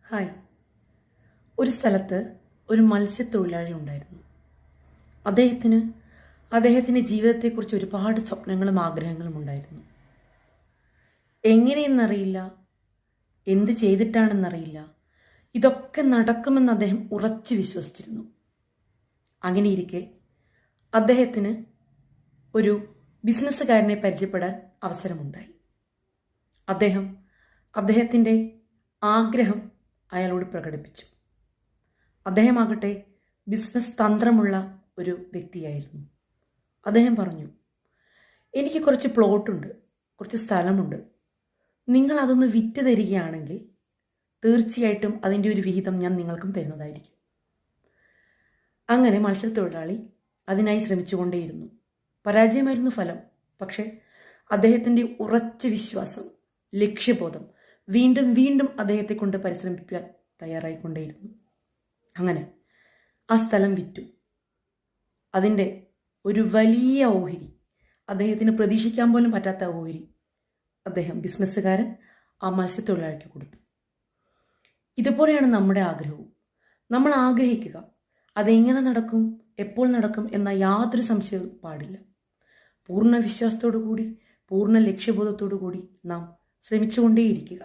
Hi. ഒരു സ്ഥലത്ത് ഒരു മത്സ്യത്തൊഴിലാളി ഉണ്ടായിരുന്നു. അദ്ദേഹത്തിൻ്റെ ജീവിതത്തെക്കുറിച്ച് ഒരുപാട് സ്വപ്നങ്ങളും ആഗ്രഹങ്ങളും ഉണ്ടായിരുന്നു. എങ്ങനെയെന്നറിയില്ല, എന്ത് ചെയ്തിട്ടാണെന്നറിയില്ല, ഇതൊക്കെ നടക്കുമെന്ന് അദ്ദേഹം ഉറച്ചു വിശ്വസിച്ചിരുന്നു. അങ്ങനെയിരിക്കെ അദ്ദേഹത്തിന് ഒരു ബിസിനസ്സുകാരനെ പരിചയപ്പെടാൻ അവസരമുണ്ടായി. അദ്ദേഹത്തിൻ്റെ ആഗ്രഹം അയാളോട് പ്രകടിപ്പിച്ചു. അദ്ദേഹമാകട്ടെ ബിസിനസ് തന്ത്രമുള്ള ഒരു വ്യക്തിയായിരുന്നു. അദ്ദേഹം പറഞ്ഞു, എനിക്ക് കുറച്ച് പ്ലോട്ടുണ്ട്, കുറച്ച് സ്ഥലമുണ്ട്. നിങ്ങൾ അതൊന്ന് വിറ്റ് തരികയാണെങ്കിൽ തീർച്ചയായിട്ടും അതിൻ്റെ ഒരു വിഹിതം ഞാൻ നിങ്ങൾക്കും തരുന്നതായിരിക്കും. അങ്ങനെ മത്സ്യത്തൊഴിലാളി അതിനായി ശ്രമിച്ചുകൊണ്ടേയിരുന്നു. പരാജയമായിരുന്നു ഫലം. പക്ഷേ അദ്ദേഹത്തിൻ്റെ ഉറച്ച വിശ്വാസം, ലക്ഷ്യബോധം വീണ്ടും വീണ്ടും അദ്ദേഹത്തെ കൊണ്ട് പരിശ്രമിപ്പിക്കാൻ തയ്യാറായിക്കൊണ്ടേയിരുന്നു. അങ്ങനെ ആ സ്ഥലം വിറ്റു. അതിൻ്റെ ഒരു വലിയ ഓഹരി, അദ്ദേഹത്തിന് പ്രതീക്ഷിക്കാൻ പോലും പറ്റാത്ത ഓഹരി ബിസിനസ്സുകാരൻ ആ മത്സ്യത്തൊഴിലാളിക്ക് കൊടുത്തു. ഇതുപോലെയാണ് നമ്മുടെ ആഗ്രഹവും. നമ്മൾ ആഗ്രഹിക്കുക, അതെങ്ങനെ നടക്കും, എപ്പോൾ നടക്കും എന്ന യാതൊരു സംശയവും പാടില്ല. പൂർണ്ണ വിശ്വാസത്തോടു കൂടി, പൂർണ്ണ ലക്ഷ്യബോധത്തോടു കൂടി നാം ശ്രമിച്ചുകൊണ്ടേയിരിക്കുക.